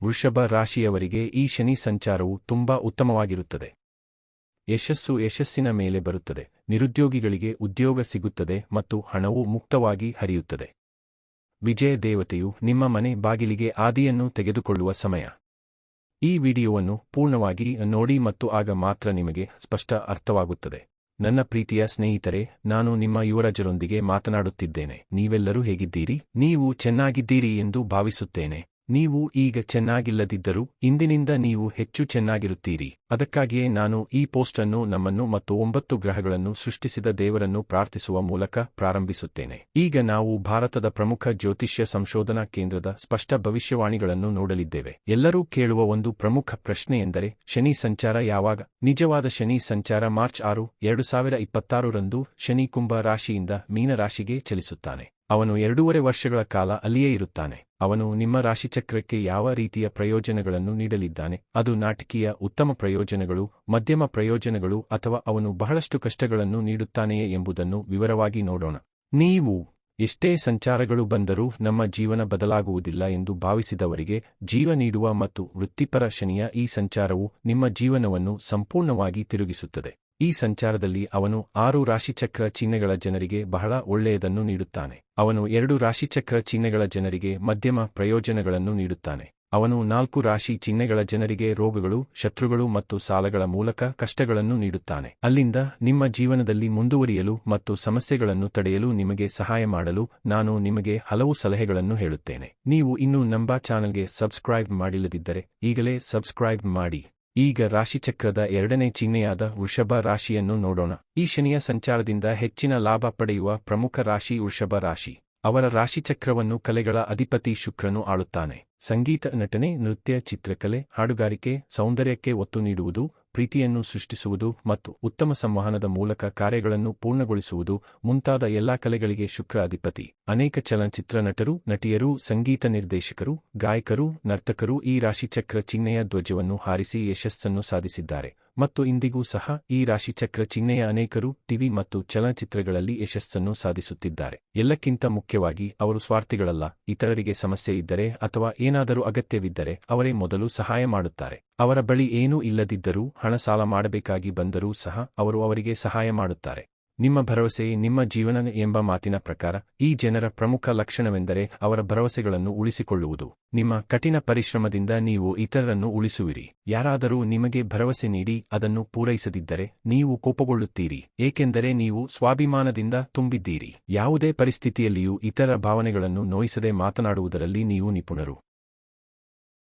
ವೃಷಭ ರಾಶಿಯವರಿಗೆ ಈ ಶನಿ ಸಂಚಾರವು ತುಂಬಾ ಉತ್ತಮವಾಗಿರುತ್ತದೆ. ಯಶಸ್ಸಿನ ಮೇಲೆ ಬರುತ್ತದೆ, ನಿರುದ್ಯೋಗಿಗಳಿಗೆ ಉದ್ಯೋಗ ಸಿಗುತ್ತದೆ ಮತ್ತು ಹಣವು ಮುಕ್ತವಾಗಿ ಹರಿಯುತ್ತದೆ. ವಿಜಯ ದೇವತೆಯು ನಿಮ್ಮ ಮನೆ ಬಾಗಿಲಿಗೆ ಆದಿಯನ್ನು ತೆಗೆದುಕೊಳ್ಳುವ ಸಮಯ. ಈ ವಿಡಿಯೋವನ್ನು ಪೂರ್ಣವಾಗಿ ನೋಡಿ ಮತ್ತು ಆಗ ಮಾತ್ರ ನಿಮಗೆ ಸ್ಪಷ್ಟ ಅರ್ಥವಾಗುತ್ತದೆ. ನನ್ನ ಪ್ರೀತಿಯ ಸ್ನೇಹಿತರೆ, ನಾನು ನಿಮ್ಮ ಯುವರಾಜರೊಂದಿಗೆ ಮಾತನಾಡುತ್ತಿದ್ದೇನೆ. ನೀವೆಲ್ಲರೂ ಹೇಗಿದ್ದೀರಿ? ನೀವು ಚೆನ್ನಾಗಿದ್ದೀರಿ ಎಂದು ಭಾವಿಸುತ್ತೇನೆ. ನೀವು ಈಗ ಚೆನ್ನಾಗಿಲ್ಲದಿದ್ದರೂ ಇಂದಿನಿಂದ ನೀವು ಹೆಚ್ಚು ಚೆನ್ನಾಗಿರುತ್ತೀರಿ. ಅದಕ್ಕಾಗಿಯೇ ನಾನು ಈ ಪೋಸ್ಟ್ ಅನ್ನು ನಮ್ಮನ್ನು ಮತ್ತು 9 ಗ್ರಹಗಳನ್ನು ಸೃಷ್ಟಿಸಿದ ದೇವರನ್ನು ಪ್ರಾರ್ಥಿಸುವ ಮೂಲಕ ಪ್ರಾರಂಭಿಸುತ್ತೇನೆ. ಈಗ ನಾವು ಭಾರತದ ಪ್ರಮುಖ ಜ್ಯೋತಿಷ್ಯ ಸಂಶೋಧನಾ ಕೇಂದ್ರದ ಸ್ಪಷ್ಟ ಭವಿಷ್ಯವಾಣಿಗಳನ್ನು ನೋಡಲಿದ್ದೇವೆ. ಎಲ್ಲರೂ ಕೇಳುವ ಒಂದು ಪ್ರಮುಖ ಪ್ರಶ್ನೆಯೆಂದರೆ, ಶನಿ ಸಂಚಾರ ಯಾವಾಗ? ನಿಜವಾದ ಶನಿ ಸಂಚಾರ ಮಾರ್ಚ್ 6, 2026 ರಂದು ಶನಿ ಕುಂಭ ರಾಶಿಯಿಂದ ಮೀನ ರಾಶಿಗೆ ಚಲಿಸುತ್ತಾನೆ. ಅವನು 2.5 ವರ್ಷಗಳ ಕಾಲ ಅಲ್ಲಿಯೇ ಇರುತ್ತಾನೆ. ಅವನು ನಿಮ್ಮ ರಾಶಿಚಕ್ರಕ್ಕೆ ಯಾವ ರೀತಿಯ ಪ್ರಯೋಜನಗಳನ್ನು ನೀಡಲಿದ್ದಾನೆ? ಅದು ನಾಟಕೀಯ ಉತ್ತಮ ಪ್ರಯೋಜನಗಳು, ಮಧ್ಯಮ ಪ್ರಯೋಜನಗಳು ಅಥವಾ ಅವನು ಬಹಳಷ್ಟು ಕಷ್ಟಗಳನ್ನು ನೀಡುತ್ತಾನೆಯೇ ಎಂಬುದನ್ನು ವಿವರವಾಗಿ ನೋಡೋಣ. ನೀವು ಎಷ್ಟೇ ಸಂಚಾರಗಳು ಬಂದರೂ ನಮ್ಮ ಜೀವನ ಬದಲಾಗುವುದಿಲ್ಲ ಎಂದು ಭಾವಿಸಿದವರಿಗೆ ಜೀವ ನೀಡುವ ಮತ್ತು ವೃತ್ತಿಪರ ಶನಿಯ ಈ ಸಂಚಾರವು ನಿಮ್ಮ ಜೀವನವನ್ನು ಸಂಪೂರ್ಣವಾಗಿ ತಿರುಗಿಸುತ್ತದೆ. ಈ ಸಂಚಾರದಲ್ಲಿ ಅವನು 6 ರಾಶಿಚಕ್ರ ಚಿಹ್ನೆಗಳ ಜನರಿಗೆ ಬಹಳ ಒಳ್ಳೆಯದನ್ನು ನೀಡುತ್ತಾನೆ. ಅವನು 2 ರಾಶಿಚಕ್ರ ಚಿಹ್ನೆಗಳ ಜನರಿಗೆ ಮಧ್ಯಮ ಪ್ರಯೋಜನಗಳನ್ನು ನೀಡುತ್ತಾನೆ. ಅವನು 4 ರಾಶಿ ಚಿಹ್ನೆಗಳ ಜನರಿಗೆ ರೋಗಗಳು, ಶತ್ರುಗಳು ಮತ್ತು ಸಾಲಗಳ ಮೂಲಕ ಕಷ್ಟಗಳನ್ನು ನೀಡುತ್ತಾನೆ. ಅಲ್ಲಿಂದ ನಿಮ್ಮ ಜೀವನದಲ್ಲಿ ಮುಂದುವರಿಯಲು ಮತ್ತು ಸಮಸ್ಯೆಗಳನ್ನು ತಡೆಯಲು ನಿಮಗೆ ಸಹಾಯ ಮಾಡಲು ನಾನು ನಿಮಗೆ ಹಲವು ಸಲಹೆಗಳನ್ನು ಹೇಳುತ್ತೇನೆ. ನೀವು ಇನ್ನೂ ನಮ್ಮ ಚಾನಲ್ಗೆ ಸಬ್ಸ್ಕ್ರೈಬ್ ಮಾಡಿಲ್ಲದಿದ್ದರೆ ಈಗಲೇ ಸಬ್ಸ್ಕ್ರೈಬ್ ಮಾಡಿ. ಈಗ ರಾಶಿಚಕ್ರದ 2ನೇ ಚಿಹ್ನೆಯಾದ ವೃಷಭ ರಾಶಿಯನ್ನು ನೋಡೋಣ. ಈ ಶನಿಯ ಸಂಚಾರದಿಂದ ಹೆಚ್ಚಿನ ಲಾಭ ಪಡೆಯುವ ಪ್ರಮುಖ ರಾಶಿ ವೃಷಭ ರಾಶಿ. ಅವರ ರಾಶಿಚಕ್ರವನ್ನು ಕಲೆಗಳ ಅಧಿಪತಿ ಶುಕ್ರನು ಆಳುತ್ತಾನೆ. ಸಂಗೀತ, ನಟನೆ, ನೃತ್ಯ, ಚಿತ್ರಕಲೆ, ಹಾಡುಗಾರಿಕೆ, ಸೌಂದರ್ಯಕ್ಕೆ ಒತ್ತು ನೀಡುವುದು, ಪ್ರೀತಿಯನ್ನು ಸೃಷ್ಟಿಸುವುದು ಮತ್ತು ಉತ್ತಮ ಸಂವಹನದ ಮೂಲಕ ಕಾರ್ಯಗಳನ್ನು ಪೂರ್ಣಗೊಳಿಸುವುದು ಮುಂತಾದ ಎಲ್ಲಾ ಕಲೆಗಳಿಗೆ ಶುಕ್ರ ಅಧಿಪತಿ. ಅನೇಕ ಚಲನಚಿತ್ರ ನಟರು, ನಟಿಯರು, ಸಂಗೀತ ನಿರ್ದೇಶಕರು, ಗಾಯಕರು, ನರ್ತಕರು ಈ ರಾಶಿಚಕ್ರ ಚಿಹ್ನೆಯ ಧ್ವಜವನ್ನು ಹಾರಿಸಿ ಯಶಸ್ಸನ್ನು ಸಾಧಿಸಿದ್ದಾರೆ ಮತ್ತು ಇಂದಿಗೂ ಸಹ ಈ ರಾಶಿಚಕ್ರ ಚಿಹ್ನೆಯ ಅನೇಕರು ಟಿವಿ ಮತ್ತು ಚಲನಚಿತ್ರಗಳಲ್ಲಿ ಯಶಸ್ಸನ್ನು ಸಾಧಿಸುತ್ತಿದ್ದಾರೆ. ಎಲ್ಲಕ್ಕಿಂತ ಮುಖ್ಯವಾಗಿ ಅವರು ಸ್ವಾರ್ಥಿಗಳಲ್ಲ. ಇತರರಿಗೆ ಸಮಸ್ಯೆ ಇದ್ದರೆ ಅಥವಾ ಏನಾದರೂ ಅಗತ್ಯವಿದ್ದರೆ ಅವರೇ ಮೊದಲು ಸಹಾಯ ಮಾಡುತ್ತಾರೆ. ಅವರ ಬಳಿ ಏನೂ ಇಲ್ಲದಿದ್ದರೂ, ಹಣ ಸಾಲ ಮಾಡಬೇಕಾಗಿ ಬಂದರೂ ಸಹ ಅವರು ಅವರಿಗೆ ಸಹಾಯ ಮಾಡುತ್ತಾರೆ. ನಿಮ್ಮ ಭರವಸೆಯೇ ನಿಮ್ಮ ಜೀವನ ಎಂಬ ಮಾತಿನ ಪ್ರಕಾರ ಈ ಜನರ ಪ್ರಮುಖ ಲಕ್ಷಣವೆಂದರೆ ಅವರ ಭರವಸೆಗಳನ್ನು ಉಳಿಸಿಕೊಳ್ಳುವುದು. ನಿಮ್ಮ ಕಠಿಣ ಪರಿಶ್ರಮದಿಂದ ನೀವು ಇತರರನ್ನು ಉಳಿಸುವಿರಿ. ಯಾರಾದರೂ ನಿಮಗೆ ಭರವಸೆ ನೀಡಿ ಅದನ್ನು ಪೂರೈಸದಿದ್ದರೆ ನೀವು ಕೋಪಗೊಳ್ಳುತ್ತೀರಿ, ಏಕೆಂದರೆ ನೀವು ಸ್ವಾಭಿಮಾನದಿಂದ ತುಂಬಿದ್ದೀರಿ. ಯಾವುದೇ ಪರಿಸ್ಥಿತಿಯಲ್ಲಿಯೂ ಇತರ ಭಾವನೆಗಳನ್ನು ನೋಯಿಸದೆ ಮಾತನಾಡುವುದರಲ್ಲಿ ನೀವು ನಿಪುಣರು.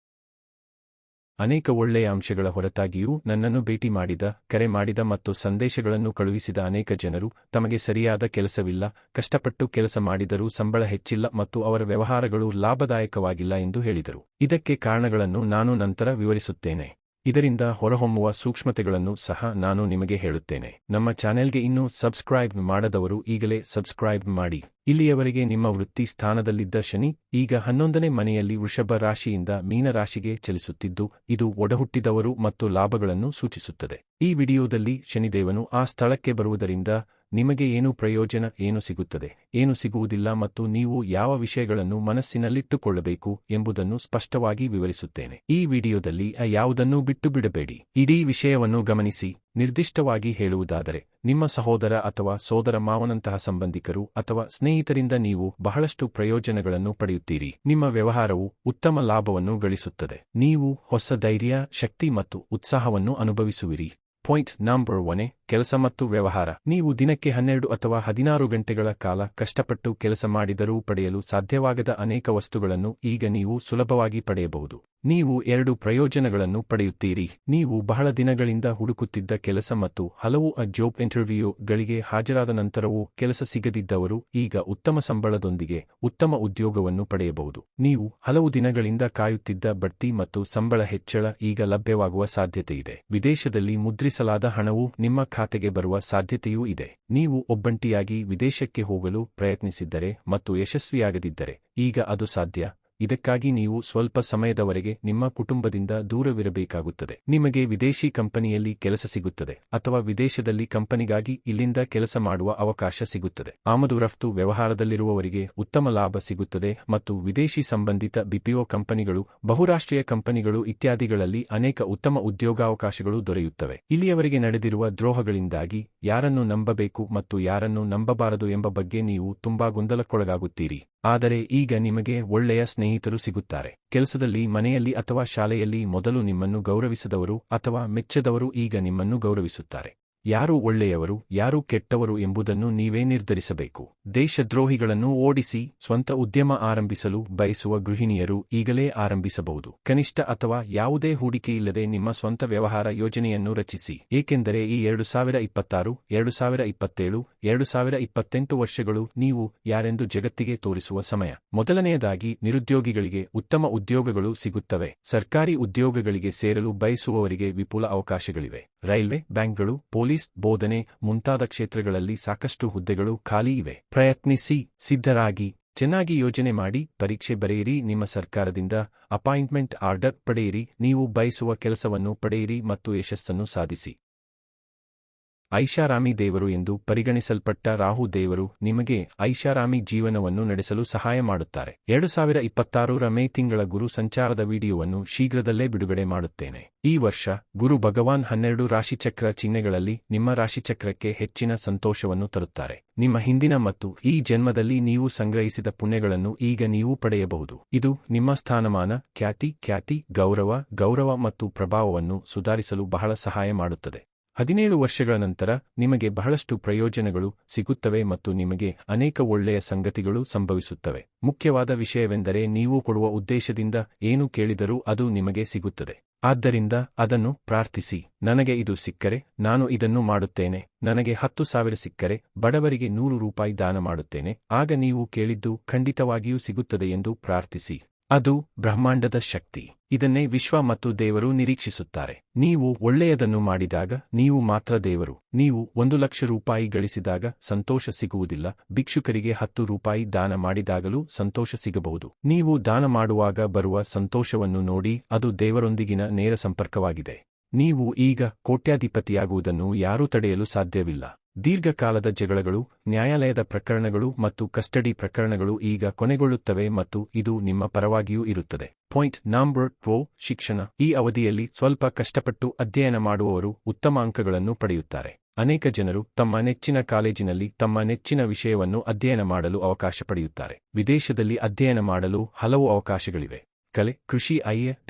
ಅನೇಕ ಒಳ್ಳೆಯ ಅಂಶಗಳ ಹೊರತಾಗಿಯೂ ನನ್ನನ್ನು ಭೇಟಿ ಮಾಡಿದ, ಕರೆ ಮಾಡಿದ ಮತ್ತು ಸಂದೇಶಗಳನ್ನು ಕಳುಹಿಸಿದ ಅನೇಕ ಜನರು ತಮಗೆ ಸರಿಯಾದ ಕೆಲಸವಿಲ್ಲ, ಕಷ್ಟಪಟ್ಟು ಕೆಲಸ ಮಾಡಿದರೂ ಸಂಬಳ ಹೆಚ್ಚಿಲ್ಲ ಮತ್ತು ಅವರ ವ್ಯವಹಾರಗಳು ಲಾಭದಾಯಕವಾಗಿಲ್ಲ ಎಂದು ಹೇಳಿದರು. ಇದಕ್ಕೆ ಕಾರಣಗಳನ್ನು ನಾನು ನಂತರ ವಿವರಿಸುತ್ತೇನೆ. ಇದರಿಂದ ಹೊರಹೊಮ್ಮುವ ಸೂಕ್ಷ್ಮತೆಗಳನ್ನು ಸಹ ನಾನು ನಿಮಗೆ ಹೇಳುತ್ತೇನೆ. ನಮ್ಮ ಚಾನೆಲ್ಗೆ ಇನ್ನೂ ಸಬ್ಸ್ಕ್ರೈಬ್ ಮಾಡದವರು ಈಗಲೇ ಸಬ್ಸ್ಕ್ರೈಬ್ ಮಾಡಿ. ಇಲ್ಲಿಯವರೆಗೆ ನಿಮ್ಮ ವೃತ್ತಿ ಸ್ಥಾನದಲ್ಲಿದ್ದ ಶನಿ ಈಗ 11ನೇ ಮನೆಯಲ್ಲಿ ವೃಷಭ ರಾಶಿಯಿಂದ ಮೀನ ರಾಶಿಗೆ ಚಲಿಸುತ್ತಿದ್ದು, ಇದು ಒಡಹುಟ್ಟಿದವರು ಮತ್ತು ಲಾಭಗಳನ್ನು ಸೂಚಿಸುತ್ತದೆ. ಈ ವಿಡಿಯೋದಲ್ಲಿ ಶನಿದೇವನು ಆ ಸ್ಥಳಕ್ಕೆ ಬರುವುದರಿಂದ ನಿಮಗೆ ಏನು ಪ್ರಯೋಜನ, ಏನು ಸಿಗುತ್ತದೆ, ಏನು ಸಿಗುವುದಿಲ್ಲ ಮತ್ತು ನೀವು ಯಾವ ವಿಷಯಗಳನ್ನು ಮನಸ್ಸಿನಲ್ಲಿಟ್ಟುಕೊಳ್ಳಬೇಕು ಎಂಬುದನ್ನು ಸ್ಪಷ್ಟವಾಗಿ ವಿವರಿಸುತ್ತೇನೆ. ಈ ವಿಡಿಯೋದಲ್ಲಿ ಯಾವುದನ್ನೂ ಬಿಟ್ಟು ಬಿಡಬೇಡಿ. ಇಡೀ ವಿಷಯವನ್ನು ಗಮನಿಸಿ. ನಿರ್ದಿಷ್ಟವಾಗಿ ಹೇಳುವುದಾದರೆ, ನಿಮ್ಮ ಸಹೋದರ ಅಥವಾ ಸೋದರ ಮಾವನಂತಹ ಸಂಬಂಧಿಕರು ಅಥವಾ ಸ್ನೇಹಿತರಿಂದ ನೀವು ಬಹಳಷ್ಟು ಪ್ರಯೋಜನಗಳನ್ನು ಪಡೆಯುತ್ತೀರಿ. ನಿಮ್ಮ ವ್ಯವಹಾರವು ಉತ್ತಮ ಲಾಭವನ್ನು ಗಳಿಸುತ್ತದೆ. ನೀವು ಹೊಸ ಧೈರ್ಯ, ಶಕ್ತಿ ಮತ್ತು ಉತ್ಸಾಹವನ್ನು ಅನುಭವಿಸುವಿರಿ. ಪಾಯಿಂಟ್ ನಂಬರ್ 1: ಕೆಲಸ ಮತ್ತು ವ್ಯವಹಾರ. ನೀವು ದಿನಕ್ಕೆ 12 ಅಥವಾ 16 ಗಂಟೆಗಳ ಕಾಲ ಕಷ್ಟಪಟ್ಟು ಕೆಲಸ ಮಾಡಿದರೂ ಪಡೆಯಲು ಸಾಧ್ಯವಾಗದ ಅನೇಕ ವಸ್ತುಗಳನ್ನು ಈಗ ನೀವು ಸುಲಭವಾಗಿ ಪಡೆಯಬಹುದು. ನೀವು 2 ಪ್ರಯೋಜನಗಳನ್ನು ಪಡೆಯುತ್ತೀರಿ. ನೀವು ಬಹಳ ದಿನಗಳಿಂದ ಹುಡುಕುತ್ತಿದ್ದ ಕೆಲಸ ಮತ್ತು ಹಲವು ಜಾಬ್ ಇಂಟರ್ವ್ಯೂಗಳಿಗೆ ಹಾಜರಾದ ನಂತರವೂ ಕೆಲಸ ಸಿಗದಿದ್ದವರು ಈಗ ಉತ್ತಮ ಸಂಬಳದೊಂದಿಗೆ ಉತ್ತಮ ಉದ್ಯೋಗವನ್ನು ಪಡೆಯಬಹುದು. ನೀವು ಹಲವು ದಿನಗಳಿಂದ ಕಾಯುತ್ತಿದ್ದ ಬಡ್ತಿ ಮತ್ತು ಸಂಬಳ ಹೆಚ್ಚಳ ಈಗ ಲಭ್ಯವಾಗುವ ಸಾಧ್ಯತೆಯಿದೆ. ವಿದೇಶದಲ್ಲಿ ಮುದ್ರಿಸಲಾದ ಹಣವು ನಿಮ್ಮ ಖಾತೆಗೆ ಬರುವ ಸಾಧ್ಯತೆಯೂ ಇದೆ. ನೀವು ಒಬ್ಬಂಟಿಯಾಗಿ ವಿದೇಶಕ್ಕೆ ಹೋಗಲು ಪ್ರಯತ್ನಿಸಿದ್ದರೆ ಮತ್ತು ಯಶಸ್ವಿಯಾಗದಿದ್ದರೆ ಈಗ ಅದು ಸಾಧ್ಯ. ಇದಕ್ಕಾಗಿ ನೀವು ಸ್ವಲ್ಪ ಸಮಯದವರೆಗೆ ನಿಮ್ಮ ಕುಟುಂಬದಿಂದ ದೂರವಿರಬೇಕಾಗುತ್ತದೆ. ನಿಮಗೆ ವಿದೇಶಿ ಕಂಪನಿಯಲ್ಲಿ ಕೆಲಸ ಸಿಗುತ್ತದೆ ಅಥವಾ ವಿದೇಶದಲ್ಲಿ ಕಂಪನಿಗಾಗಿ ಇಲ್ಲಿಂದ ಕೆಲಸ ಮಾಡುವ ಅವಕಾಶ ಸಿಗುತ್ತದೆ. ಆಮದು ರಫ್ತು ವ್ಯವಹಾರದಲ್ಲಿರುವವರಿಗೆ ಉತ್ತಮ ಲಾಭ ಸಿಗುತ್ತದೆ ಮತ್ತು ವಿದೇಶಿ ಸಂಬಂಧಿತ ಬಿಪಿಒ ಕಂಪನಿಗಳು, ಬಹುರಾಷ್ಟ್ರೀಯ ಕಂಪನಿಗಳು ಇತ್ಯಾದಿಗಳಲ್ಲಿ ಅನೇಕ ಉತ್ತಮ ಉದ್ಯೋಗಾವಕಾಶಗಳು ದೊರೆಯುತ್ತವೆ. ಇಲ್ಲಿಯವರೆಗೆ ನಡೆದಿರುವ ದ್ರೋಹಗಳಿಂದಾಗಿ ಯಾರನ್ನು ನಂಬಬೇಕು ಮತ್ತು ಯಾರನ್ನು ನಂಬಬಾರದು ಎಂಬ ಬಗ್ಗೆ ನೀವು ತುಂಬಾ ಗೊಂದಲಕ್ಕೊಳಗಾಗುತ್ತೀರಿ. ಆದರೆ ಈಗ ನಿಮಗೆ ಒಳ್ಳೆಯ ಸ್ನೇಹಿತರು ಸಿಗುತ್ತಾರೆ. ಕೆಲಸದಲ್ಲಿ, ಮನೆಯಲ್ಲಿ ಅಥವಾ ಶಾಲೆಯಲ್ಲಿ ಮೊದಲು ನಿಮ್ಮನ್ನು ಗೌರವಿಸದವರು ಅಥವಾ ಮೆಚ್ಚದವರು ಈಗ ನಿಮ್ಮನ್ನು ಗೌರವಿಸುತ್ತಾರೆ. ಯಾರು ಒಳ್ಳೆಯವರು, ಯಾರು ಕೆಟ್ಟವರು ಎಂಬುದನ್ನು ನೀವೇ ನಿರ್ಧರಿಸಬೇಕು. ದೇಶದ್ರೋಹಿಗಳನ್ನು ಓಡಿಸಿ ಸ್ವಂತ ಉದ್ಯಮ ಆರಂಭಿಸಲು ಬಯಸುವ ಗೃಹಿಣಿಯರು ಈಗಲೇ ಆರಂಭಿಸಬಹುದು. ಕನಿಷ್ಠ ಅಥವಾ ಯಾವುದೇ ಹೂಡಿಕೆಯಿಲ್ಲದೆ ನಿಮ್ಮ ಸ್ವಂತ ವ್ಯವಹಾರ ಯೋಜನೆಯನ್ನು ರಚಿಸಿ, ಏಕೆಂದರೆ ಈ 2026, 2027, 2028 ವರ್ಷಗಳು ನೀವು ಯಾರೆಂದು ಜಗತ್ತಿಗೆ ತೋರಿಸುವ ಸಮಯ. ಮೊದಲನೆಯದಾಗಿ, ನಿರುದ್ಯೋಗಿಗಳಿಗೆ ಉತ್ತಮ ಉದ್ಯೋಗಗಳು ಸಿಗುತ್ತವೆ. ಸರ್ಕಾರಿ ಉದ್ಯೋಗಗಳಿಗೆ ಸೇರಲು ಬಯಸುವವರಿಗೆ ವಿಪುಲ ಅವಕಾಶಗಳಿವೆ. ರೈಲ್ವೆ, ಬ್ಯಾಂಕ್ಗಳು, ಪೊಲೀಸ್, ಬೋಧನೆ ಮುಂತಾದ ಕ್ಷೇತ್ರಗಳಲ್ಲಿ ಸಾಕಷ್ಟು ಹುದ್ದೆಗಳು ಖಾಲಿ ಇವೆ. ಪ್ರಯತ್ನಿಸಿ, ಸಿದ್ಧರಾಗಿ, ಚೆನ್ನಾಗಿ ಯೋಜನೆ ಮಾಡಿ, ಪರೀಕ್ಷೆ ಬರೆಯಿರಿ, ನಿಮ್ಮ ಸರ್ಕಾರದಿಂದ ಅಪಾಯಿಂಟ್ಮೆಂಟ್ ಆರ್ಡರ್ ಪಡೆಯಿರಿ, ನೀವು ಬಯಸುವ ಕೆಲಸವನ್ನು ಪಡೆಯಿರಿ ಮತ್ತು ಯಶಸ್ಸನ್ನು ಸಾಧಿಸಿ. ಐಷಾರಾಮಿ ದೇವರು ಎಂದು ಪರಿಗಣಿಸಲ್ಪಟ್ಟ ರಾಹು ದೇವರು ನಿಮಗೆ ಐಷಾರಾಮಿ ಜೀವನವನ್ನು ನಡೆಸಲು ಸಹಾಯ ಮಾಡುತ್ತಾರೆ. 2026 ಮೇ ತಿಂಗಳ ಗುರು ಸಂಚಾರದ ವಿಡಿಯೋವನ್ನು ಶೀಘ್ರದಲ್ಲೇ ಬಿಡುಗಡೆ ಮಾಡುತ್ತೇನೆ. ಈ ವರ್ಷ ಗುರು ಭಗವಾನ್ 12 ರಾಶಿಚಕ್ರ ಚಿಹ್ನೆಗಳಲ್ಲಿ ನಿಮ್ಮ ರಾಶಿಚಕ್ರಕ್ಕೆ ಹೆಚ್ಚಿನ ಸಂತೋಷವನ್ನು ತರುತ್ತಾರೆ. ನಿಮ್ಮ ಹಿಂದಿನ ಮತ್ತು ಈ ಜನ್ಮದಲ್ಲಿ ನೀವು ಸಂಗ್ರಹಿಸಿದ ಪುಣ್ಯಗಳನ್ನು ಈಗ ನೀವು ಪಡೆಯಬಹುದು. ಇದು ನಿಮ್ಮ ಸ್ಥಾನಮಾನ, ಖ್ಯಾತಿ, ಗೌರವ ಮತ್ತು ಪ್ರಭಾವವನ್ನು ಸುಧಾರಿಸಲು ಬಹಳ ಸಹಾಯ ಮಾಡುತ್ತದೆ. 17 ವರ್ಷಗಳ ನಂತರ ನಿಮಗೆ ಬಹಳಷ್ಟು ಪ್ರಯೋಜನಗಳು ಸಿಗುತ್ತವೆ ಮತ್ತು ನಿಮಗೆ ಅನೇಕ ಒಳ್ಳೆಯ ಸಂಗತಿಗಳು ಸಂಭವಿಸುತ್ತವೆ. ಮುಖ್ಯವಾದ ವಿಷಯವೆಂದರೆ ನೀವು ಕೊಡುವ ಉದ್ದೇಶದಿಂದ ಏನು ಕೇಳಿದರೂ ಅದು ನಿಮಗೆ ಸಿಗುತ್ತದೆ. ಆದ್ದರಿಂದ ಅದನ್ನು ಪ್ರಾರ್ಥಿಸಿ. ನನಗೆ ಇದು ಸಿಕ್ಕರೆ ನಾನು ಇದನ್ನು ಮಾಡುತ್ತೇನೆ. ನನಗೆ 10,000 ಸಿಕ್ಕರೆ ಬಡವರಿಗೆ 100 ರೂಪಾಯಿ ದಾನ ಮಾಡುತ್ತೇನೆ. ಆಗ ನೀವು ಕೇಳಿದ್ದು ಖಂಡಿತವಾಗಿಯೂ ಸಿಗುತ್ತದೆ ಎಂದು ಪ್ರಾರ್ಥಿಸಿ. ಅದು ಬ್ರಹ್ಮಾಂಡದ ಶಕ್ತಿ. ಇದನ್ನೇ ವಿಶ್ವ ಮತ್ತು ದೇವರು ನಿರೀಕ್ಷಿಸುತ್ತಾರೆ. ನೀವು ಒಳ್ಳೆಯದನ್ನು ಮಾಡಿದಾಗ ನೀವು ಮಾತ್ರ ದೇವರು. ನೀವು 1,00,000 ರೂಪಾಯಿ ಗಳಿಸಿದಾಗ ಸಂತೋಷ ಸಿಗುವುದಿಲ್ಲ. ಭಿಕ್ಷುಕರಿಗೆ 10 ರೂಪಾಯಿ ದಾನ ಮಾಡಿದಾಗಲೂ ಸಂತೋಷ ಸಿಗಬಹುದು. ನೀವು ದಾನ ಮಾಡುವಾಗ ಬರುವ ಸಂತೋಷವನ್ನು ನೋಡಿ, ಅದು ದೇವರೊಂದಿಗಿನ ನೇರ ಸಂಪರ್ಕವಾಗಿದೆ. ನೀವು ಈಗ ಕೋಟ್ಯಾಧಿಪತಿಯಾಗುವುದನ್ನು ಯಾರೂ ತಡೆಯಲು ಸಾಧ್ಯವಿಲ್ಲ. ದೀರ್ಘಕಾಲದ ಜಗಳಗಳು, ನ್ಯಾಯಾಲಯದ ಪ್ರಕರಣಗಳು ಮತ್ತು ಕಸ್ಟಡಿ ಪ್ರಕರಣಗಳು ಈಗ ಕೊನೆಗೊಳ್ಳುತ್ತವೆ ಮತ್ತು ಇದು ನಿಮ್ಮ ಪರವಾಗಿಯೂ ಇರುತ್ತದೆ. ಪಾಯಿಂಟ್ ನಂಬರ್ 2, ಶಿಕ್ಷಣ. ಈ ಅವಧಿಯಲ್ಲಿ ಸ್ವಲ್ಪ ಕಷ್ಟಪಟ್ಟು ಅಧ್ಯಯನ ಮಾಡುವವರು ಉತ್ತಮ ಅಂಕಗಳನ್ನು ಪಡೆಯುತ್ತಾರೆ. ಅನೇಕ ಜನರು ತಮ್ಮ ನೆಚ್ಚಿನ ಕಾಲೇಜಿನಲ್ಲಿ ತಮ್ಮ ನೆಚ್ಚಿನ ವಿಷಯವನ್ನು ಅಧ್ಯಯನ ಮಾಡಲು ಅವಕಾಶ ಪಡೆಯುತ್ತಾರೆ. ವಿದೇಶದಲ್ಲಿ ಅಧ್ಯಯನ ಮಾಡಲು ಹಲವು ಅವಕಾಶಗಳಿವೆ. ಕಲೆ, ಕೃಷಿ,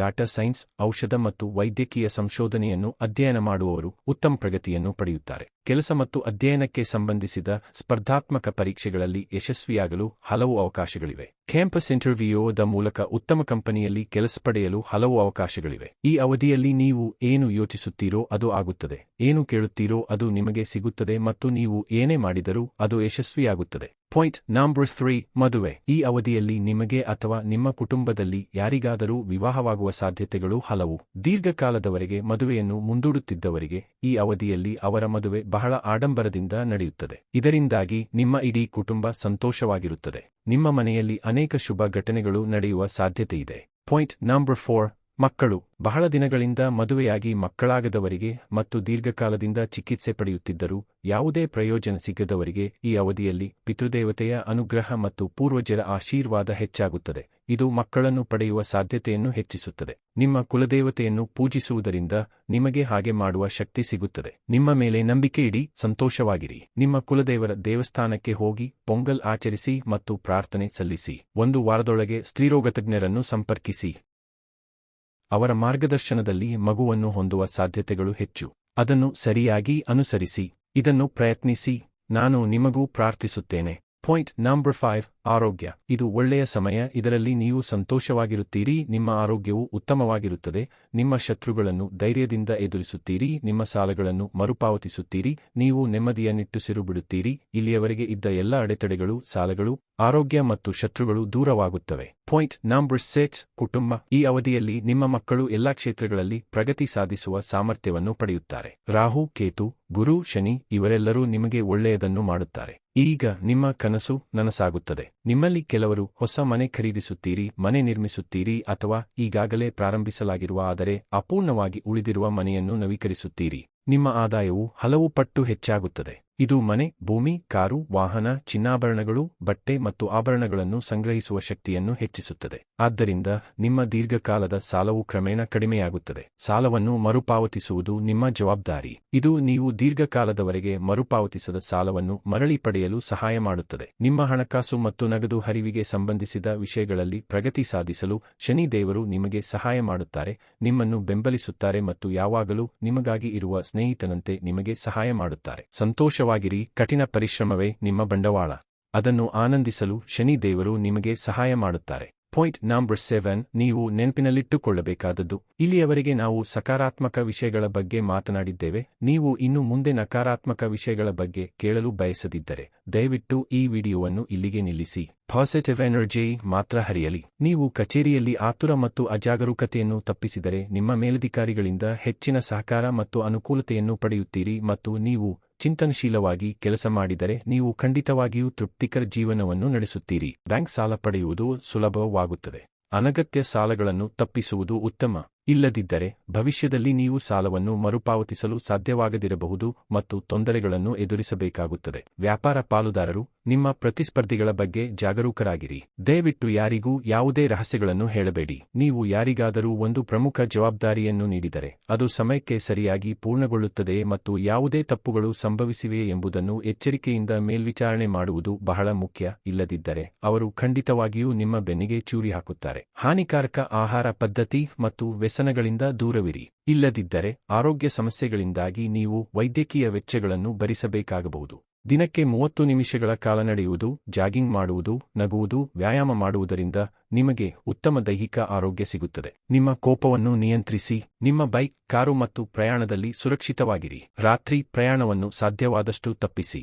ಡಾಟಾ ಸೈನ್ಸ್, ಔಷಧ ಮತ್ತು ವೈದ್ಯಕೀಯ ಸಂಶೋಧನೆಯನ್ನು ಅಧ್ಯಯನ ಮಾಡುವವರು ಉತ್ತಮ ಪ್ರಗತಿಯನ್ನು ಪಡೆಯುತ್ತಾರೆ. ಕೆಲಸ ಮತ್ತು ಅಧ್ಯಯನಕ್ಕೆ ಸಂಬಂಧಿಸಿದ ಸ್ಪರ್ಧಾತ್ಮಕ ಪರೀಕ್ಷೆಗಳಲ್ಲಿ ಯಶಸ್ವಿಯಾಗಲು ಹಲವು ಅವಕಾಶಗಳಿವೆ. ಕ್ಯಾಂಪಸ್ ಇಂಟರ್ವ್ಯೂದ ಮೂಲಕ ಉತ್ತಮ ಕಂಪನಿಯಲ್ಲಿ ಕೆಲಸ ಪಡೆಯಲು ಹಲವು ಅವಕಾಶಗಳಿವೆ. ಈ ಅವಧಿಯಲ್ಲಿ ನೀವು ಏನು ಯೋಚಿಸುತ್ತೀರೋ ಅದು ಆಗುತ್ತದೆ, ಏನು ಕೇಳುತ್ತೀರೋ ಅದು ನಿಮಗೆ ಸಿಗುತ್ತದೆ ಮತ್ತು ನೀವು ಏನೇ ಮಾಡಿದರೂ ಅದು ಯಶಸ್ವಿಯಾಗುತ್ತದೆ. ಪಾಯಿಂಟ್ ನಂಬರ್ 3, ಮದುವೆ. ಈ ಅವಧಿಯಲ್ಲಿ ನಿಮಗೆ ಅಥವಾ ನಿಮ್ಮ ಕುಟುಂಬದಲ್ಲಿ ಯಾರಿಗಾದರೂ ವಿವಾಹವಾಗುವ ಸಾಧ್ಯತೆಗಳು ಹಲವು. ದೀರ್ಘಕಾಲದವರೆಗೆ ಮದುವೆಯನ್ನು ಮುಂದೂಡುತ್ತಿದ್ದವರಿಗೆ ಈ ಅವಧಿಯಲ್ಲಿ ಅವರ ಮದುವೆ ಬಹಳ ಆಡಂಬರದಿಂದ ನಡೆಯುತ್ತದೆ. ಇದರಿಂದಾಗಿ ನಿಮ್ಮ ಇಡೀ ಕುಟುಂಬ ಸಂತೋಷವಾಗಿರುತ್ತದೆ. ನಿಮ್ಮ ಮನೆಯಲ್ಲಿ ಅನೇಕ ಶುಭ ಘಟನೆಗಳು ನಡೆಯುವ ಸಾಧ್ಯತೆಯಿದೆ. ಪಾಯಿಂಟ್ ನಂಬರ್ 4, ಮಕ್ಕಳು. ಬಹಳ ದಿನಗಳಿಂದ ಮದುವೆಯಾಗಿ ಮಕ್ಕಳಾಗದವರಿಗೆ ಮತ್ತು ದೀರ್ಘಕಾಲದಿಂದ ಚಿಕಿತ್ಸೆ ಪಡೆಯುತ್ತಿದ್ದರೂ ಯಾವುದೇ ಪ್ರಯೋಜನ ಸಿಗದವರಿಗೆ ಈ ಅವಧಿಯಲ್ಲಿ ಪಿತೃದೇವತೆಯ ಅನುಗ್ರಹ ಮತ್ತು ಪೂರ್ವಜರ ಆಶೀರ್ವಾದ ಹೆಚ್ಚಾಗುತ್ತದೆ. ಇದು ಮಕ್ಕಳನ್ನು ಪಡೆಯುವ ಸಾಧ್ಯತೆಯನ್ನು ಹೆಚ್ಚಿಸುತ್ತದೆ. ನಿಮ್ಮ ಕುಲದೇವತೆಯನ್ನು ಪೂಜಿಸುವುದರಿಂದ ನಿಮಗೆ ಹಾಗೆ ಮಾಡುವ ಶಕ್ತಿ ಸಿಗುತ್ತದೆ. ನಿಮ್ಮ ಮೇಲೆ ನಂಬಿಕೆ ಇಡಿ, ಸಂತೋಷವಾಗಿರಿ. ನಿಮ್ಮ ಕುಲದೇವರ ದೇವಸ್ಥಾನಕ್ಕೆ ಹೋಗಿ ಪೊಂಗಲ್ ಆಚರಿಸಿ ಮತ್ತು ಪ್ರಾರ್ಥನೆ ಸಲ್ಲಿಸಿ. 1 ವಾರದೊಳಗೆ ಸ್ತ್ರೀರೋಗತಜ್ಞರನ್ನು ಸಂಪರ್ಕಿಸಿ. ಅವರ ಮಾರ್ಗದರ್ಶನದಲ್ಲಿ ಮಗುವನ್ನು ಹೊಂದುವ ಸಾಧ್ಯತೆಗಳು ಹೆಚ್ಚು. ಅದನ್ನು ಸರಿಯಾಗಿ ಅನುಸರಿಸಿ. ಇದನ್ನು ಪ್ರಯತ್ನಿಸಿ. ನಾನು ನಿಮಗೂ ಪ್ರಾರ್ಥಿಸುತ್ತೇನೆ. ಪಾಯಿಂಟ್ ನಂಬರ್ 5, ಆರೋಗ್ಯ. ಇದು ಒಳ್ಳೆಯ ಸಮಯ. ಇದರಲ್ಲಿ ನೀವು ಸಂತೋಷವಾಗಿರುತ್ತೀರಿ. ನಿಮ್ಮ ಆರೋಗ್ಯವು ಉತ್ತಮವಾಗಿರುತ್ತದೆ. ನಿಮ್ಮ ಶತ್ರುಗಳನ್ನು ಧೈರ್ಯದಿಂದ ಎದುರಿಸುತ್ತೀರಿ. ನಿಮ್ಮ ಸಾಲಗಳನ್ನು ಮರುಪಾವತಿಸುತ್ತೀರಿ. ನೀವು ನೆಮ್ಮದಿಯ ನಿಟ್ಟುಸಿರು ಬಿಡುತ್ತೀರಿ. ಇಲ್ಲಿಯವರೆಗೆ ಇದ್ದ ಎಲ್ಲ ಅಡೆತಡೆಗಳು, ಸಾಲಗಳು, ಆರೋಗ್ಯ ಮತ್ತು ಶತ್ರುಗಳು ದೂರವಾಗುತ್ತವೆ. ಪಾಯಿಂಟ್ ನಂಬರ್ 6, ಕುಟುಂಬ. ಈ ಅವಧಿಯಲ್ಲಿ ನಿಮ್ಮ ಮಕ್ಕಳು ಎಲ್ಲಾ ಕ್ಷೇತ್ರಗಳಲ್ಲಿ ಪ್ರಗತಿ ಸಾಧಿಸುವ ಸಾಮರ್ಥ್ಯವನ್ನು ಪಡೆಯುತ್ತಾರೆ. ರಾಹು, ಕೇತು, ಗುರು, ಶನಿ ಇವರೆಲ್ಲರೂ ನಿಮಗೆ ಒಳ್ಳೆಯದನ್ನು ಮಾಡುತ್ತಾರೆ. ಈಗ ನಿಮ್ಮ ಕನಸು ನನಸಾಗುತ್ತದೆ. ನಿಮ್ಮಲ್ಲಿ ಕೆಲವರು ಹೊಸ ಮನೆ ಖರೀದಿಸುತ್ತೀರಿ, ಮನೆ ನಿರ್ಮಿಸುತ್ತೀರಿ ಅಥವಾ ಈಗಾಗಲೇ ಪ್ರಾರಂಭಿಸಲಾಗಿರುವ ಆದರೆ ಅಪೂರ್ಣವಾಗಿ ಉಳಿದಿರುವ ಮನೆಯನ್ನು ನವೀಕರಿಸುತ್ತೀರಿ. ನಿಮ್ಮ ಆದಾಯವು ಹಲವು ಪಟ್ಟು ಹೆಚ್ಚಾಗುತ್ತದೆ. ಇದು ಮನೆ, ಭೂಮಿ, ಕಾರು, ವಾಹನ, ಚಿನ್ನಾಭರಣಗಳು, ಬಟ್ಟೆ ಮತ್ತು ಆಭರಣಗಳನ್ನು ಸಂಗ್ರಹಿಸುವ ಶಕ್ತಿಯನ್ನು ಹೆಚ್ಚಿಸುತ್ತದೆ. ಆದ್ದರಿಂದ ನಿಮ್ಮ ದೀರ್ಘಕಾಲದ ಸಾಲವು ಕ್ರಮೇಣ ಕಡಿಮೆಯಾಗುತ್ತದೆ. ಸಾಲವನ್ನು ಮರುಪಾವತಿಸುವುದು ನಿಮ್ಮ ಜವಾಬ್ದಾರಿ. ಇದು ನೀವು ದೀರ್ಘಕಾಲದವರೆಗೆ ಮರುಪಾವತಿಸದ ಸಾಲವನ್ನು ಮರಳಿ ಪಡೆಯಲು ಸಹಾಯ ಮಾಡುತ್ತದೆ. ನಿಮ್ಮ ಹಣಕಾಸು ಮತ್ತು ನಗದು ಹರಿವಿಗೆ ಸಂಬಂಧಿಸಿದ ವಿಷಯಗಳಲ್ಲಿ ಪ್ರಗತಿ ಸಾಧಿಸಲು ಶನಿ ದೇವರು ನಿಮಗೆ ಸಹಾಯ ಮಾಡುತ್ತಾರೆ, ನಿಮ್ಮನ್ನು ಬೆಂಬಲಿಸುತ್ತಾರೆ ಮತ್ತು ಯಾವಾಗಲೂ ನಿಮಗಾಗಿ ಇರುವ ಸ್ನೇಹಿತನಂತೆ ನಿಮಗೆ ಸಹಾಯ ಮಾಡುತ್ತಾರೆ. ಸಂತೋಷವಾಗಿರಿ, ಕಠಿಣ ಪರಿಶ್ರಮವೇ ನಿಮ್ಮ ಬಂಡವಾಳ. ಅದನ್ನು ಆನಂದಿಸಲು ಶನಿ ದೇವರು ನಿಮಗೆ ಸಹಾಯ ಮಾಡುತ್ತಾರೆ. ಪಾಯಿಂಟ್ ನಂಬರ್ 7, ನೀವು ನೆನಪಿನಲ್ಲಿಟ್ಟುಕೊಳ್ಳಬೇಕಾದದ್ದು. ಇಲ್ಲಿಯವರೆಗೆ ನಾವು ಸಕಾರಾತ್ಮಕ ವಿಷಯಗಳ ಬಗ್ಗೆ ಮಾತನಾಡಿದ್ದೇವೆ. ನೀವು ಇನ್ನು ಮುಂದೆ ನಕಾರಾತ್ಮಕ ವಿಷಯಗಳ ಬಗ್ಗೆ ಕೇಳಲು ಬಯಸದಿದ್ದರೆ ದಯವಿಟ್ಟು ಈ ವಿಡಿಯೋವನ್ನು ಇಲ್ಲಿಗೆ ನಿಲ್ಲಿಸಿ. ಪಾಸಿಟಿವ್ ಎನರ್ಜಿ ಮಾತ್ರ ಹರಿಯಲಿ. ನೀವು ಕಚೇರಿಯಲ್ಲಿ ಆತುರ ಮತ್ತು ಅಜಾಗರೂಕತೆಯನ್ನು ತಪ್ಪಿಸಿದರೆ ನಿಮ್ಮ ಮೇಲಧಿಕಾರಿಗಳಿಂದ ಹೆಚ್ಚಿನ ಸಹಕಾರ ಮತ್ತು ಅನುಕೂಲತೆಯನ್ನು ಪಡೆಯುತ್ತೀರಿ ಮತ್ತು ನೀವು ಚಿಂತನಶೀಲವಾಗಿ ಕೆಲಸ ಮಾಡಿದರೆ ನೀವು ಖಂಡಿತವಾಗಿಯೂ ತೃಪ್ತಿಕರ ಜೀವನವನ್ನು ನಡೆಸುತ್ತೀರಿ. ಬ್ಯಾಂಕ್ ಸಾಲ ಪಡೆಯುವುದು ಸುಲಭವಾಗುತ್ತದೆ. ಅನಗತ್ಯ ಸಾಲಗಳನ್ನು ತಪ್ಪಿಸುವುದು ಉತ್ತಮ. ಇಲ್ಲದಿದ್ದರೆ ಭವಿಷ್ಯದಲ್ಲಿ ನೀವು ಸಾಲವನ್ನು ಮರುಪಾವತಿಸಲು ಸಾಧ್ಯವಾಗದಿರಬಹುದು ಮತ್ತು ತೊಂದರೆಗಳನ್ನು ಎದುರಿಸಬೇಕಾಗುತ್ತದೆ. ವ್ಯಾಪಾರ ಪಾಲುದಾರರು, ನಿಮ್ಮ ಪ್ರತಿಸ್ಪರ್ಧಿಗಳ ಬಗ್ಗೆ ಜಾಗರೂಕರಾಗಿರಿ. ದಯವಿಟ್ಟು ಯಾರಿಗೂ ಯಾವುದೇ ರಹಸ್ಯಗಳನ್ನು ಹೇಳಬೇಡಿ. ನೀವು ಯಾರಿಗಾದರೂ ಒಂದು ಪ್ರಮುಖ ಜವಾಬ್ದಾರಿಯನ್ನು ನೀಡಿದರೆ ಅದು ಸಮಯಕ್ಕೆ ಸರಿಯಾಗಿ ಪೂರ್ಣಗೊಳ್ಳುತ್ತದೆಯೇ ಮತ್ತು ಯಾವುದೇ ತಪ್ಪುಗಳು ಸಂಭವಿಸಿವೆಯೇ ಎಂಬುದನ್ನು ಎಚ್ಚರಿಕೆಯಿಂದ ಮೇಲ್ವಿಚಾರಣೆ ಮಾಡುವುದು ಬಹಳ ಮುಖ್ಯ. ಇಲ್ಲದಿದ್ದರೆ ಅವರು ಖಂಡಿತವಾಗಿಯೂ ನಿಮ್ಮ ಬೆನ್ನಿಗೆ ಚೂರಿ ಹಾಕುತ್ತಾರೆ. ಹಾನಿಕಾರಕ ಆಹಾರ ಪದ್ಧತಿ ಮತ್ತು ವ್ಯಸನಗಳಿಂದ ದೂರವಿರಿ. ಇಲ್ಲದಿದ್ದರೆ ಆರೋಗ್ಯ ಸಮಸ್ಯೆಗಳಿಂದಾಗಿ ನೀವು ವೈದ್ಯಕೀಯ ವೆಚ್ಚಗಳನ್ನು ಭರಿಸಬೇಕಾಗಬಹುದು. ದಿನಕ್ಕೆ 30 ನಿಮಿಷಗಳ ಕಾಲ ನಡೆಯುವುದು, ಜಾಗಿಂಗ್ ಮಾಡುವುದು, ನಗುವುದು, ವ್ಯಾಯಾಮ ಮಾಡುವುದರಿಂದ ನಿಮಗೆ ಉತ್ತಮ ದೈಹಿಕ ಆರೋಗ್ಯ ಸಿಗುತ್ತದೆ. ನಿಮ್ಮ ಕೋಪವನ್ನು ನಿಯಂತ್ರಿಸಿ. ನಿಮ್ಮ ಬೈಕ್, ಕಾರು ಮತ್ತು ಪ್ರಯಾಣದಲ್ಲಿ ಸುರಕ್ಷಿತವಾಗಿರಿ. ರಾತ್ರಿ ಪ್ರಯಾಣವನ್ನು ಸಾಧ್ಯವಾದಷ್ಟು ತಪ್ಪಿಸಿ.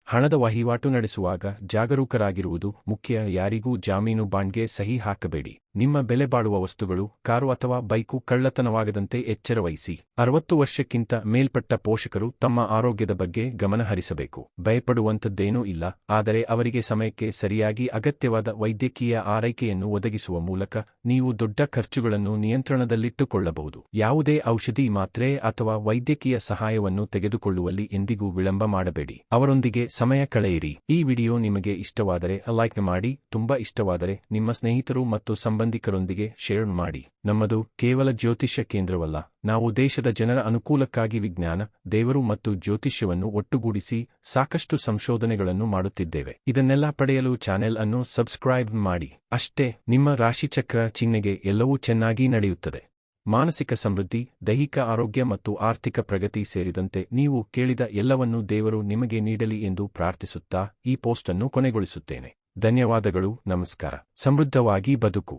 ಹಣದ ವಹಿವಾಟು ನಡೆಸುವಾಗ ಜಾಗರೂಕರಾಗಿರುವುದು ಮುಖ್ಯ. ಯಾರಿಗೂ ಜಾಮೀನು ಬಾಂಡ್ಗೆ ಸಹಿ ಹಾಕಬೇಡಿ. ನಿಮ್ಮ ಬೆಲೆಬಾಳುವ ವಸ್ತುಗಳು, ಕಾರು ಅಥವಾ ಬೈಕು ಕಳ್ಳತನವಾಗದಂತೆ ಎಚ್ಚರವಹಿಸಿ. 60 ವರ್ಷಕ್ಕಿಂತ ಮೇಲ್ಪಟ್ಟ ಪೋಷಕರು ತಮ್ಮ ಆರೋಗ್ಯದ ಬಗ್ಗೆ ಗಮನ ಹರಿಸಬೇಕು. ಭಯಪಡುವಂಥದ್ದೇನೂ ಇಲ್ಲ, ಆದರೆ ಅವರಿಗೆ ಸಮಯಕ್ಕೆ ಸರಿಯಾಗಿ ಅಗತ್ಯವಾದ ವೈದ್ಯಕೀಯ ಆರೈಕೆಯನ್ನು ಒದಗಿಸುವ ಮೂಲಕ ನೀವು ದೊಡ್ಡ ಖರ್ಚುಗಳನ್ನು ನಿಯಂತ್ರಣದಲ್ಲಿಟ್ಟುಕೊಳ್ಳಬಹುದು. ಯಾವುದೇ ಔಷಧಿ, ಮಾತ್ರೆ ಅಥವಾ ವೈದ್ಯಕೀಯ ಸಹಾಯವನ್ನು ತೆಗೆದುಕೊಳ್ಳುವಲ್ಲಿ ಎಂದಿಗೂ ವಿಳಂಬ ಮಾಡಬೇಡಿ. ಅವರೊಂದಿಗೆ ಸಮಯ ಕಳೆಯಿರಿ. ಈ ವಿಡಿಯೋ ನಿಮಗೆ ಇಷ್ಟವಾದರೆ ಲೈಕ್ ಮಾಡಿ. ತುಂಬಾ ಇಷ್ಟವಾದರೆ ನಿಮ್ಮ ಸ್ನೇಹಿತರು ಮತ್ತು ಸಂಬಂಧಿಕರೊಂದಿಗೆ ಶೇರ್ ಮಾಡಿ. ನಮ್ಮದು ಕೇವಲ ಜ್ಯೋತಿಷ್ಯ ಕೇಂದ್ರವಲ್ಲ, ನಾವು ದೇಶದ ಜನರ ಅನುಕೂಲಕ್ಕಾಗಿ ವಿಜ್ಞಾನ, ದೇವರು ಮತ್ತು ಜ್ಯೋತಿಷ್ಯವನ್ನು ಒಟ್ಟುಗೂಡಿಸಿ ಸಾಕಷ್ಟು ಸಂಶೋಧನೆಗಳನ್ನು ಮಾಡುತ್ತಿದ್ದೇವೆ. ಇದನ್ನೆಲ್ಲ ಪಡೆಯಲು ಚಾನೆಲ್ ಅನ್ನು ಸಬ್ಸ್ಕ್ರೈಬ್ ಮಾಡಿ. ಅಷ್ಟೇ, ನಿಮ್ಮ ರಾಶಿಚಕ್ರ ಚಿಹ್ನೆಗೆ ಎಲ್ಲವೂ ಚೆನ್ನಾಗಿ ನಡೆಯುತ್ತದೆ. ಮಾನಸಿಕ ಸಮೃದ್ಧಿ, ದೈಹಿಕ ಆರೋಗ್ಯ ಮತ್ತು ಆರ್ಥಿಕ ಪ್ರಗತಿ ಸೇರಿದಂತೆ ನೀವು ಕೇಳಿದ ಎಲ್ಲವನ್ನೂ ದೇವರು ನಿಮಗೆ ನೀಡಲಿ ಎಂದು ಪ್ರಾರ್ಥಿಸುತ್ತಾ ಈ ಪೋಸ್ಟ್ ಅನ್ನು ಕೊನೆಗೊಳಿಸುತ್ತೇನೆ. ಧನ್ಯವಾದಗಳು. ನಮಸ್ಕಾರ. ಸಮೃದ್ಧವಾಗಿ ಬದುಕು.